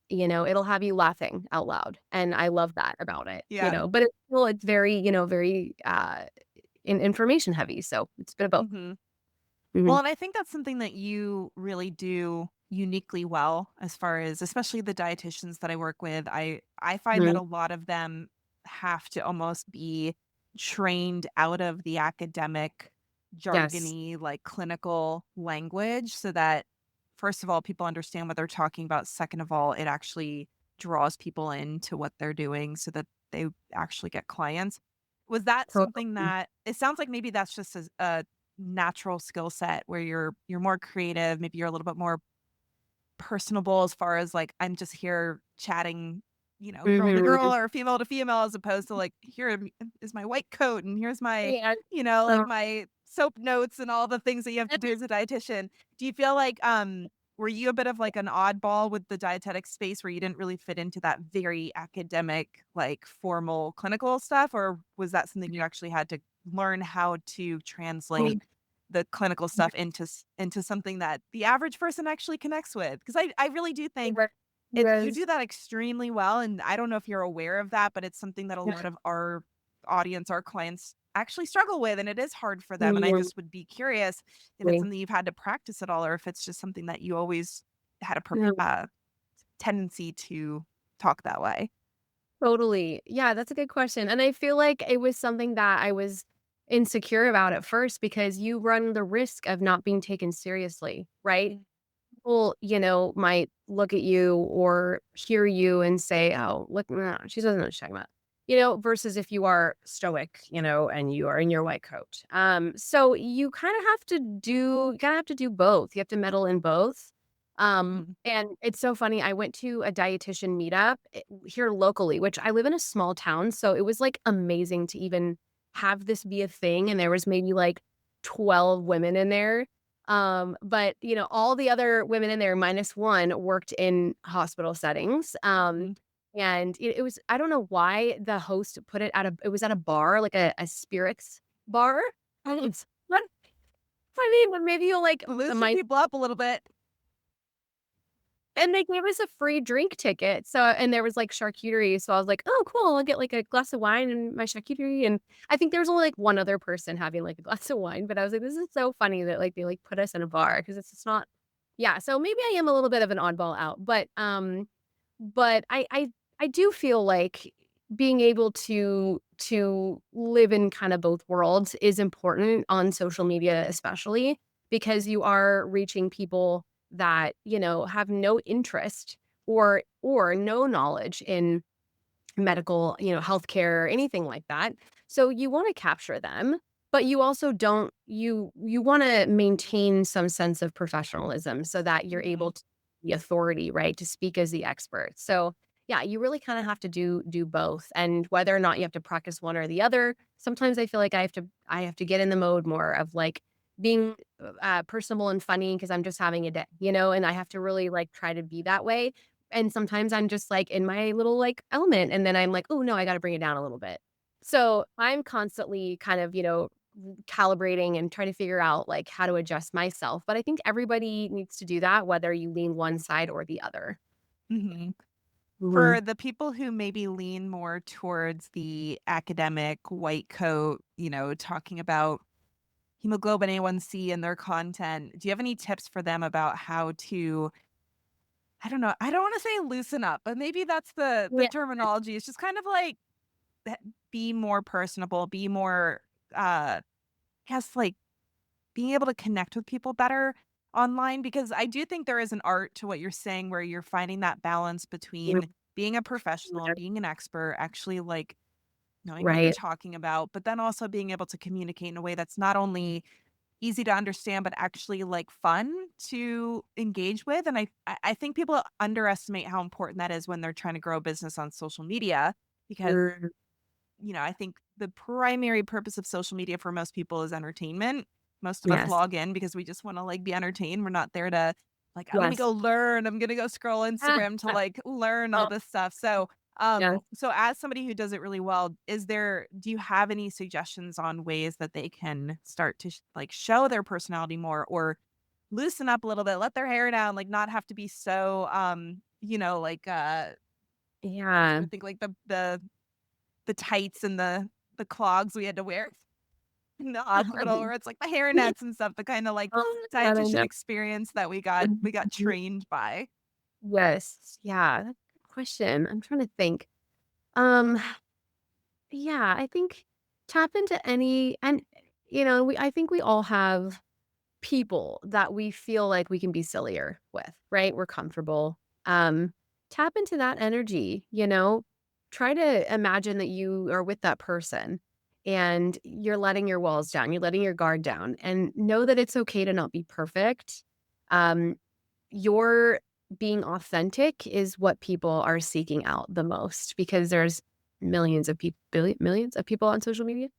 S2: It'll have you laughing out loud, and I love that about it,
S1: Yeah.
S2: but it's very, very, information heavy, so it's a bit of both.
S1: Mhm. Well,
S2: Mhm.
S1: and I think that's something that you really do uniquely well as far as especially the dietitians that I work with. I find that
S2: Mhm.
S1: a lot of them have to almost be trained out of the academic
S2: Yes.
S1: jargony like clinical language so that first of all people understand what they're talking about, second of all it actually draws people into what they're doing so that they actually get clients. Was that something
S2: Totally.
S1: that it sounds like maybe that's just a natural skill set where you're more creative, maybe you're a little bit more personable as far as like I'm just here chatting, girl to girl
S2: Mhm.
S1: or female to female as opposed to like is my white coat and here's my,
S2: Yeah.
S1: like
S2: Uh,
S1: my soap notes and all the things that you have to do as a dietitian. Do you feel like were you a bit of like an oddball with the dietetic space where you didn't really fit into that very academic, like formal clinical stuff? Or was that something you actually had to learn how to translate the clinical stuff into something that the average person actually connects with? Because I really do think you
S2: Yes.
S1: do that extremely well, and I don't know if you're aware of that, but it's something that a
S2: Yeah.
S1: lot of our audience, our clients actually struggle with, and it is hard for them, and I
S2: Mhm.
S1: just would be curious if it's
S2: Agree.
S1: something you've had to practice at all or if it's just something that you always had a
S2: Yeah.
S1: tendency to talk that way.
S2: Totally. Yeah, that's a good question, and I feel like it was something that I was insecure about at first because you run the risk of not being taken seriously, right?
S1: Mm.
S2: People, might look at you or hear you and say, "Oh, look, nah, she doesn't know what she's talking about." Versus if you are stoic, and you are in your white coat. So you kind of have to do both. You have to meddle in both.
S1: Mhm.
S2: And it's so funny. I went to a dietitian meetup here locally, which I live in a small town, so it was like amazing to even have this be a thing. And there was maybe like 12 women in there, but, all the other women in there minus 1 worked in hospital settings.
S1: Mhm.
S2: And it was I don't know why the host put it was at a bar, like a spirits bar. And it's what I mean, but maybe you'll like
S1: Loosen
S2: my
S1: people up a little bit.
S2: and they gave us a free drink ticket. So and there was like charcuterie. So I was like, oh cool, I'll get like a glass of wine and my charcuterie. And I think there was only like one other person having like a glass of wine, but I was like, this is so funny that like they like put us in a bar because it's just not yeah, so maybe I am a little bit of an oddball out, but I do feel like being able to live in kind of both worlds is important on social media, especially because you are reaching people that, have no interest or no knowledge in medical, healthcare or anything like that. So you want to capture them, but you also don't you want to maintain some sense of professionalism so that you're able
S1: Mhm.
S2: to be authority, right? To speak as the expert. So yeah, you really kind of have to do both. And whether or not you have to practice one or the other, sometimes I feel like I have to get in the mode more of like being personable and funny because I'm just having a day, and I have to really like try to be that way and sometimes I'm just, like, in my little, like, element, and then I'm like, "Oh, no, I gotta bring it down a little bit." So, I'm constantly kind of, calibrating and trying to figure out, like, how to adjust myself, but I think everybody needs to do that, whether you lean one side or the other.
S1: Mhm.
S2: Mhm.
S1: For the people who maybe lean more towards the academic white coat, talking about hemoglobin A1C in their content, do you have any tips for them about how to I don't know, I don't wanna say loosen up, but maybe that's the
S2: Yeah.
S1: terminology. It's just kind of like be more personable, be more, guess like being able to connect with people better online? Because I do think there is an art to what you're saying where you're finding that balance between being a professional and being an expert, actually like knowing what you're
S2: Right.
S1: talking about, but then also being able to communicate in a way that's not only easy to understand, but actually like fun to engage with. And I think people underestimate how important that is when they're trying to grow a business on social media because
S2: Mm,
S1: I think the primary purpose of social media for most people is entertainment. Most of us
S2: yes.
S1: log in because we just want to like be entertained. We're not there to like, "Oh, let me
S2: Yes.
S1: go learn. I'm gonna go scroll Instagram to like learn all
S2: Oh,
S1: this stuff." So,
S2: yes.
S1: so as somebody who does it really well, do you have any suggestions on ways that they can start to like show their personality more or loosen up a little bit, let their hair down, like not have to be so like I'm trying
S2: Yeah.
S1: to think like the tights and the clogs we had to wear in the hospital where it's like the hair nets and stuff, the kinda like
S2: Oh my god, I
S1: dietitian
S2: know.
S1: experience that we got trained by.
S2: Yes. Yeah. That's a good question. I'm trying to think. Um, yeah, I think tap into any and I think we all have people that we feel like we can be sillier with, right? We're comfortable. Um, Tap into that energy. Try to imagine that you are with that person and you're letting your walls down, you're letting your guard down, and know that it's okay to not be perfect. Um, your being authentic is what people are seeking out the most because there's millions of people on social media.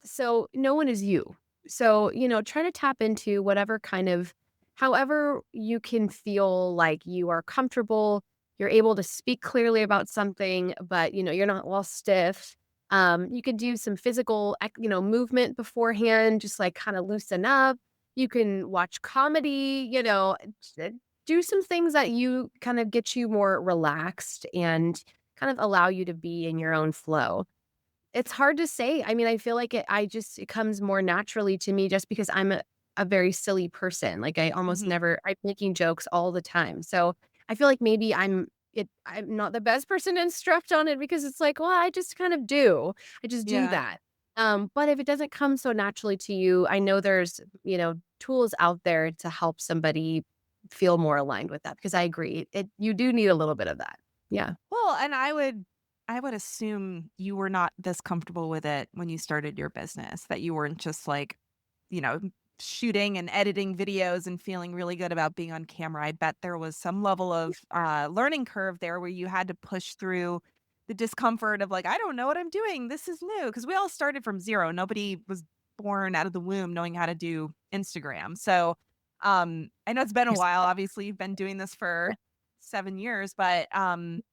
S2: So no one is you. So, try to tap into whatever kind of however you can feel like you are comfortable, you're able to speak clearly about something, but you're not all stiff. You can do some physical, movement beforehand, just like kind of loosen up. You can watch comedy, do some things that you kind of get you more relaxed and kind of allow you to be in your own flow. It's hard to say. I mean, I feel like it comes more naturally to me just because I'm a very silly person. Like
S1: Mhm.
S2: I'm making jokes all the time. So I feel like maybe I'm not the best person to instruct on it because it's like, well, I just kind of do. I just do
S1: Yeah.
S2: that. But if it doesn't come so naturally to you, I know there's, tools out there to help somebody feel more aligned with that because I agree. You do need a little bit of that. Yeah.
S1: Well, and I would assume you were not this comfortable with it when you started your business, that you weren't just like, you know, shooting and editing videos and feeling really good about being on camera. I bet there was some level of learning curve there where you had to push through the discomfort of like, I don't know what I'm doing. This is new. Because we all started from zero. Nobody was born out of the womb knowing how to do Instagram. So I know it's been a
S2: Yes.
S1: while. Obviously, you've been doing this for 7 years, but I'm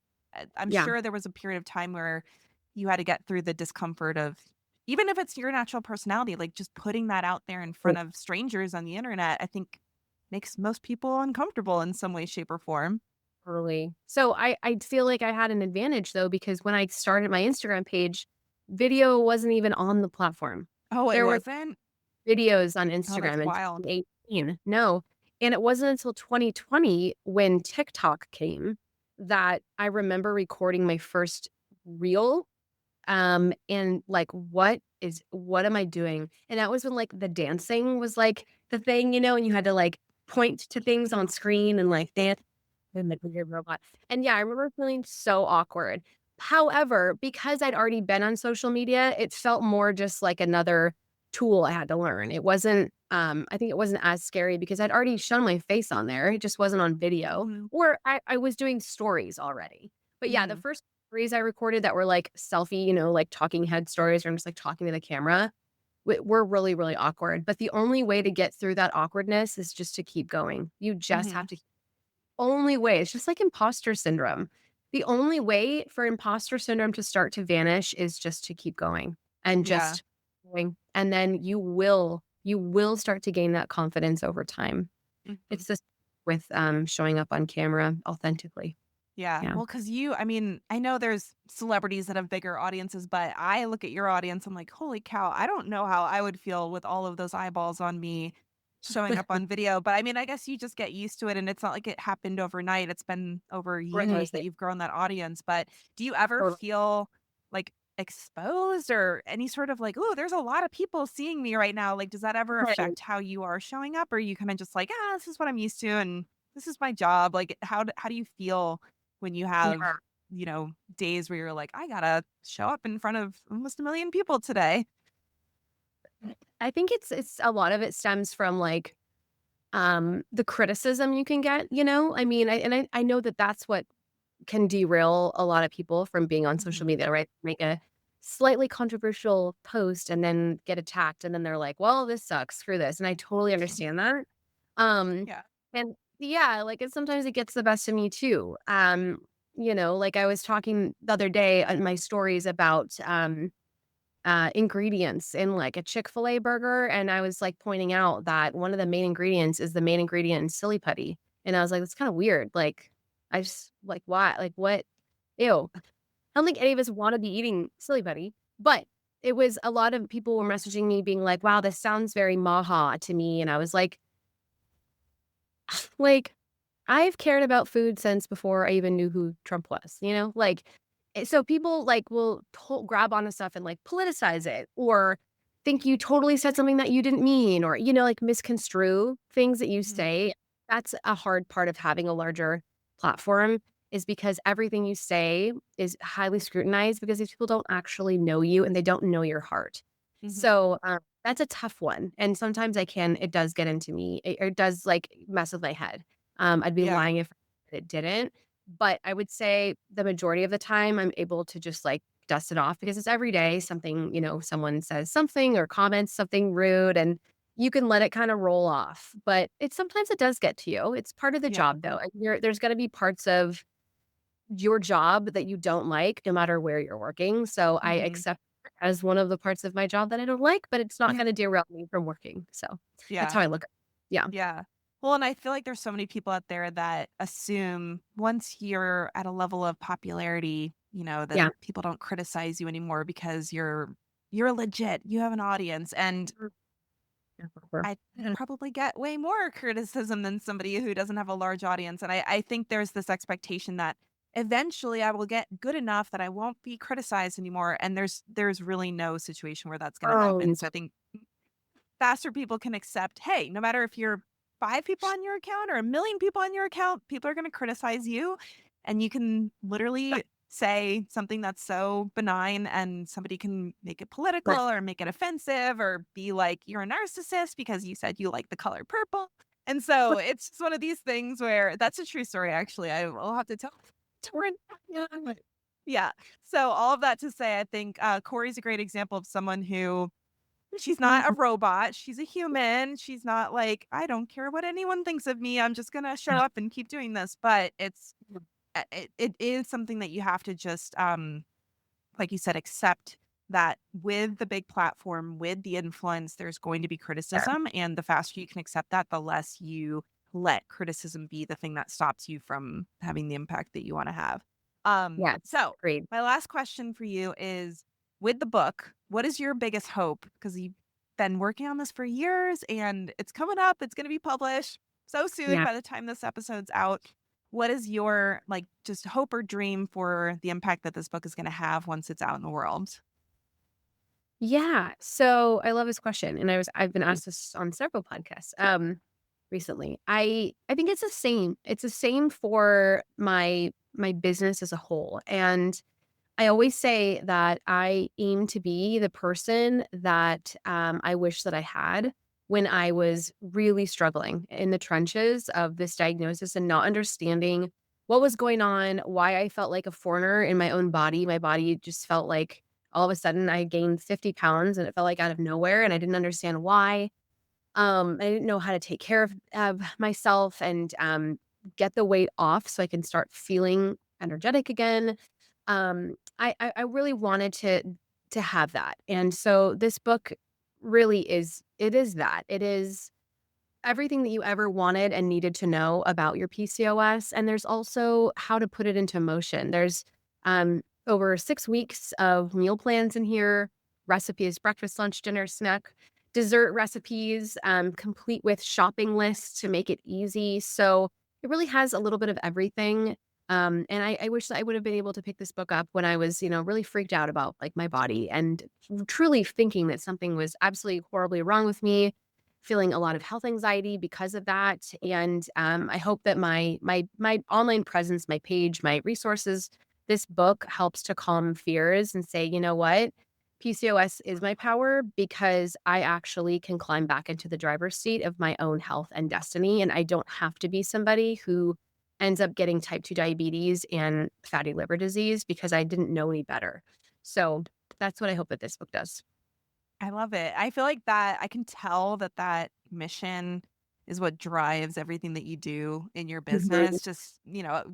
S2: Yeah.
S1: sure there was a period of time where you had to get through the discomfort of even if it's your natural personality, like just putting that out there in front of strangers on the internet, I think makes most people uncomfortable in some way, shape, or form.
S2: Totally. So I feel like I had an advantage though, because when I started my Instagram page, video wasn't even on the platform.
S1: Oh, it
S2: There were
S1: wasn't?
S2: videos on
S1: Oh, that's
S2: Instagram in
S1: wild.
S2: 2018. No. And it wasn't until 2020 when TikTok came that I remember recording my first reel. And like, what am I doing? And that was when like the dancing was like the thing, and you had to like point to things on screen and like dance and the weird robot. And yeah, I remember feeling so awkward. However, because I'd already been on social media, it felt more just like another tool I had to learn. I think it wasn't as scary because I'd already shown my face on there. It just wasn't on video.
S1: Mhm,
S2: Or I was doing stories already. But yeah, the
S1: mhm,
S2: first stories I recorded that were like selfie, like talking head stories or I'm just like talking to the camera were really, really awkward. But the only way to get through that awkwardness is just to keep going. You just have
S1: mhm.
S2: to only way it's just like imposter syndrome. The only way for imposter syndrome to start to vanish is just to keep going and
S1: Yeah.
S2: just going, and then you will start to gain that confidence over time.
S1: Mhm.
S2: It's just with, showing up on camera authentically.
S1: Yeah.
S2: Yeah.
S1: Well, because I mean, I know there's celebrities that have bigger audiences, but I look at your audience, I'm like, holy cow, I don't know how I would feel with all of those eyeballs on me showing up on video. But I mean, I guess you just get used to it and it's not like it happened overnight. It's been over years
S2: Right.
S1: that you've grown that audience. But do you ever
S2: Totally.
S1: feel like exposed or any sort of like, oh, there's a lot of people seeing me right now. Like, does that ever
S2: Right.
S1: affect how you are showing up? Or are you kind of just like, this is what I'm used to and this is my job? Like, how do you feel when you have,
S2: Yeah.
S1: days where you're like, I gotta show up in front of almost a million people today?
S2: I think it's a lot of it stems from, like, the criticism you can get, you know? I mean, I know that that's what can derail a lot of people from being on social
S1: Hmm.
S2: media, right? Make a slightly controversial post and then get attacked, and then they're like, "Well, this sucks, screw this," and I totally understand that. Um,
S1: Yeah.
S2: and yeah, like, sometimes it gets the best of me too. Like, I was talking the other day on my stories about, ingredients in, like, a Chick-fil-A burger, and I was, like, pointing out that one of the main ingredients is the main ingredient in silly putty, and I was like, "That's kinda weird." Like, I just like, why? Like, what? Ew. I don't think any of us wanna be eating silly putty, but it was a lot of people were messaging me being like, "Wow, this sounds very maha to me," and I was like, I've cared about food since before I even knew who Trump was, you know? Like, so people, like, will grab onto stuff and, like, politicize it or think you totally said something that you didn't mean or, like, misconstrue things that you
S1: Hmm.
S2: say. That's a hard part of having a larger platform is because everything you say is highly scrutinized because these people don't actually know you and they don't know your heart.
S1: Hmm.
S2: So, that's a tough one, and sometimes it does get into me. It does, like, mess with my head. I'd be
S1: Yeah.
S2: lying if it didn't, but I would say the majority of the time, I'm able to just, like, dust it off because it's every day something, someone says something or comments something rude, and you can let it kinda roll off, but sometimes it does get to you. It's part of the
S1: Yeah.
S2: job, though, and there's gonna be parts of your job that you don't like no matter where you're working, so I
S1: Hmm.
S2: accept it as one of the parts of my job that I don't like, but it's not
S1: Yeah.
S2: gonna derail me from working, so that's
S1: Yeah.
S2: how I look at it. Yeah.
S1: Yeah. Well, and I feel like there's so many people out there that assume once you're at a level of popularity, that
S2: Yeah.
S1: people don't criticize you anymore because you're legit. You have an audience. And
S2: Mm. Yeah, for sure.
S1: I probably get way more criticism than somebody who doesn't have a large audience. And I think there's this expectation that eventually I will get good enough that I won't be criticized anymore. And there's really no situation where that's gonna
S2: Oh,
S1: happen. So I think faster people can accept, hey, no matter if you're 5 people on your account or a million people on your account, people are gonna criticize you, and you can literally say something that's so benign and somebody can make it political
S2: right.
S1: or make it offensive or be like, "You're a narcissist because you said you like the color purple." And so it's just one of these things where that's a true story, actually. I will have to tell Torrent. Yeah. Yeah. So all of that to say, I think, Corey's a great example of someone who she's not a robot, she's a human, she's not like, "I don't care what anyone thinks of me, I'm just gonna show
S2: Yeah.
S1: up and keep doing this," but it is something that you have to just, like you said, accept that with the big platform, with the influence, there's going to be
S2: Yeah.
S1: criticism, and the faster you can accept that, the less you let criticism be the thing that stops you from having the impact that you wanna have.
S2: Yes.
S1: So
S2: Agreed.
S1: my last question for you is, with the book, what is your biggest hope? Because you've been working on this for years, and it's coming up, it's gonna be published so soon
S2: Yeah.
S1: by the time this episode's out. What is your, like, just hope or dream for the impact that this book is gonna have once it's out in the world?
S2: Yeah. So I love this question, and I've been asked this on several podcasts recently. I think it's the same. It's the same for my business as a whole. And I always say that I aim to be the person that I wish that I had when I was really struggling in the trenches of this diagnosis and not understanding what was going on, why I felt like a foreigner in my own body. My body just felt like all of a sudden I gained 50 pounds and it felt like out of nowhere and I didn't understand why. I didn't know how to take care of myself and get the weight off so I can start feeling energetic again. I really wanted to have that, and so this book really is. It is that. It is everything that you ever wanted and needed to know about your PCOS, and there's also how to put it into motion. There's over 6 weeks of meal plans in here, recipes, breakfast, lunch, dinner, snack, dessert recipes, complete with shopping lists to make it easy. So it really has a little bit of everything. And I wish that I would have been able to pick this book up when I was, really freaked out about like my body and truly thinking that something was absolutely horribly wrong with me, feeling a lot of health anxiety because of that. And I hope that my online presence, my page, my resources, this book helps to calm fears and say, you know what? PCOS is my power because I actually can climb back into the driver's seat of my own health and destiny. And I don't have to be somebody who ends up getting type 2 diabetes and fatty liver disease because I didn't know any better. So that's what I hope that this book does.
S1: I love it. I feel like that I can tell that that mission is what drives everything that you do in your
S2: Mhm,
S1: business. Just,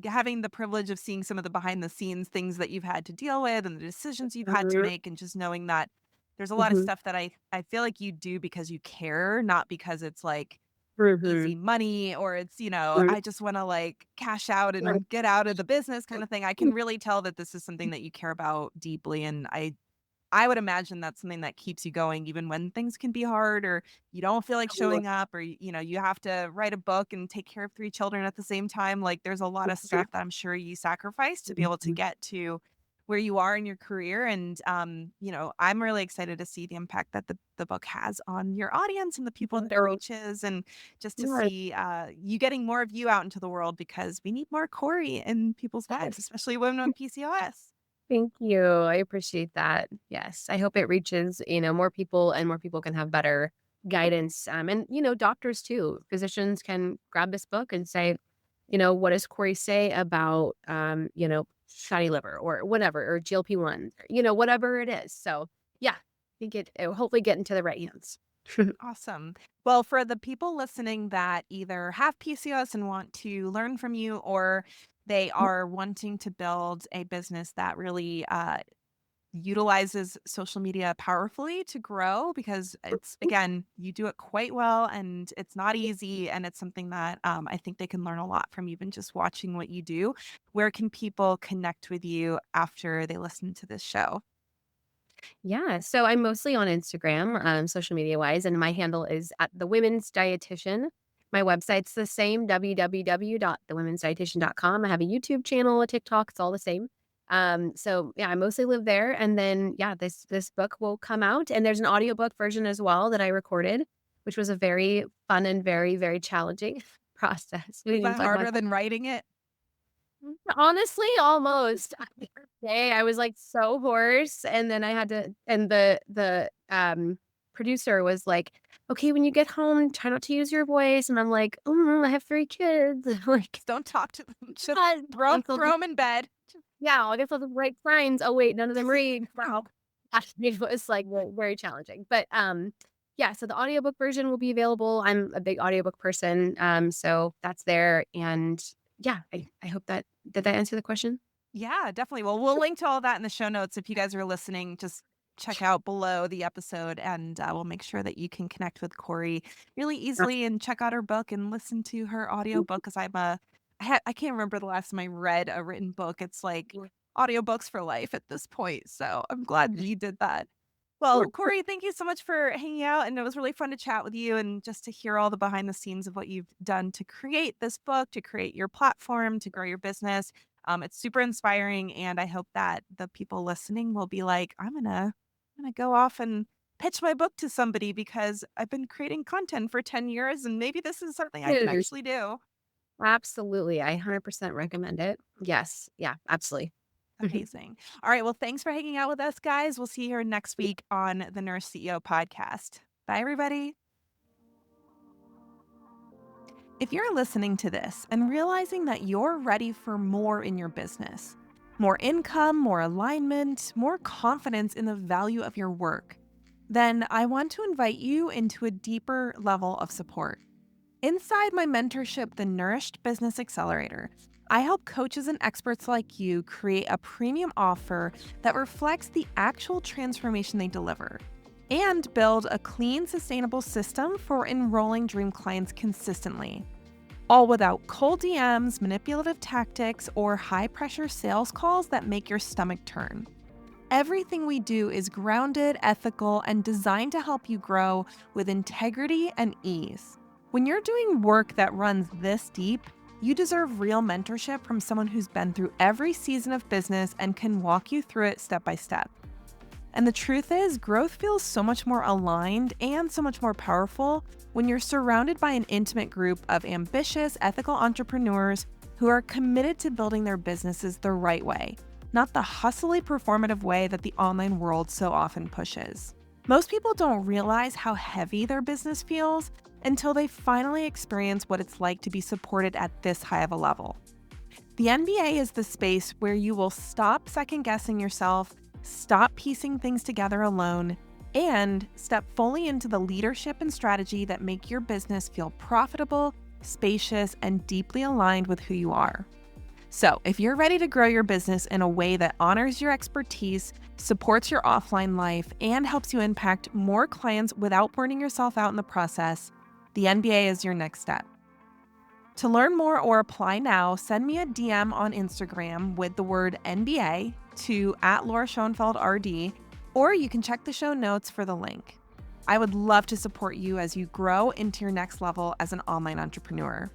S1: having the privilege of seeing some of the behind the scenes things that you've had to deal with and the decisions you've had to
S2: mhm,
S1: make and just knowing that there's a lot of
S2: mhm,
S1: stuff that I feel like you do because you care, not because it's like
S2: mhm,
S1: easy money or it's,
S2: mhm.
S1: I just want to like cash out and get out of the business kind of thing. I can really tell that this is something that you care about deeply and I would imagine that's something that keeps you going even when things can be hard or you don't feel like showing up or, you have to write a book and take care of 3 children at the same time. Like, there's a lot of stuff that I'm sure you sacrificed to be able to get to where you are in your career. And, I'm really excited to see the impact that the book has on your audience and the people that it reaches and just to
S2: Yes,
S1: see you getting more of you out into the world because we need more Corey in people's lives,
S2: yes.
S1: especially women with PCOS.
S2: Thank you. I appreciate that. Yes. I hope it reaches, more people and more people can have better guidance. And, doctors too. Physicians can grab this book and say, what does Corey say about, fatty liver or whatever, or GLP-1, whatever it is. So yeah, I think it will hopefully get into the right hands.
S1: Awesome. Well, for the people listening that either have PCOS and want to learn from you, or they are wanting to build a business that really utilizes social media powerfully to grow, because it's, again, you do it quite well and it's not easy. And it's something that I think they can learn a lot from even just watching what you do. Where can people connect with you after they listen to this show?
S2: Yeah, so I'm mostly on Instagram, social media wise, and my handle is at the Women's Dietitian. My website's the same, www.thewomensdietitian.com. I have a YouTube channel, a TikTok, it's all the same. So yeah, I mostly live there. And then yeah, this book will come out, and there's an audiobook version as well that I recorded, which was a very fun and very, very challenging process. We
S1: Was
S2: didn't even
S1: that
S2: talk about
S1: harder than writing it?
S2: honestly, almost. The first day, I was, like, so hoarse, and then I had to and the producer was like, "Okay, when you get home, try not to use your voice," and I'm like, I have 3 kids." Like,
S1: Just don't talk to them. Just
S2: "God."
S1: throw
S2: And so
S1: throw them in bed.
S2: yeah, I guess I'll just write signs. Oh, wait, none of them read. Wow. It was, like, very challenging, but, yeah, so the audiobook version will be available. I'm a big audiobook person, so that's there, and yeah, I hope that did that answer the question?
S1: Yeah, definitely. Well, we'll link to all that in the show notes. If you guys are listening, just check out below the episode and we'll make sure that you can connect with Corey really easily and check out her book and listen to her audiobook because I can't remember the last time I read a written book. It's like audiobooks for life at this point. So I'm glad that you did that. Well, Corey, thank you so much for hanging out. And it was really fun to chat with you and just to hear all the behind the scenes of what you've done to create this book, to create your platform, to grow your business. It's super inspiring. And I hope that the people listening will be like, I'm gonna go off and pitch my book to somebody because I've been creating content for 10 years and maybe this is something I can
S2: Yes,
S1: actually do.
S2: absolutely, I 100% recommend it. Yes, yeah, absolutely.
S1: Amazing. All right. Well, thanks for hanging out with us, guys. We'll see you here next week on the Nurse CEO podcast. Bye, everybody. If you're listening to this and realizing that you're ready for more in your business, more income, more alignment, more confidence in the value of your work, then I want to invite you into a deeper level of support. Inside my mentorship, the Nourished Business Accelerator, I help coaches and experts like you create a premium offer that reflects the actual transformation they deliver and build a clean, sustainable system for enrolling dream clients consistently, all without cold DMs, manipulative tactics, or high pressure sales calls that make your stomach turn. Everything we do is grounded, ethical, and designed to help you grow with integrity and ease. When you're doing work that runs this deep, You deserve real mentorship from someone who's been through every season of business and can walk you through it step by step. And the truth is, growth feels so much more aligned and so much more powerful when you're surrounded by an intimate group of ambitious, ethical entrepreneurs who are committed to building their businesses the right way, not the hustly, performative way that the online world so often pushes. Most people don't realize how heavy their business feels until they finally experience what it's like to be supported at this high of a level. The NBA is the space where you will stop second-guessing yourself, stop piecing things together alone, and step fully into the leadership and strategy that make your business feel profitable, spacious, and deeply aligned with who you are. So, if you're ready to grow your business in a way that honors your expertise, supports your offline life, and helps you impact more clients without burning yourself out in the process, the NBA is your next step. To learn more or apply now, send me a DM on Instagram with the word NBA to @LauraSchoenfeldRD, or you can check the show notes for the link. I would love to support you as you grow into your next level as an online entrepreneur.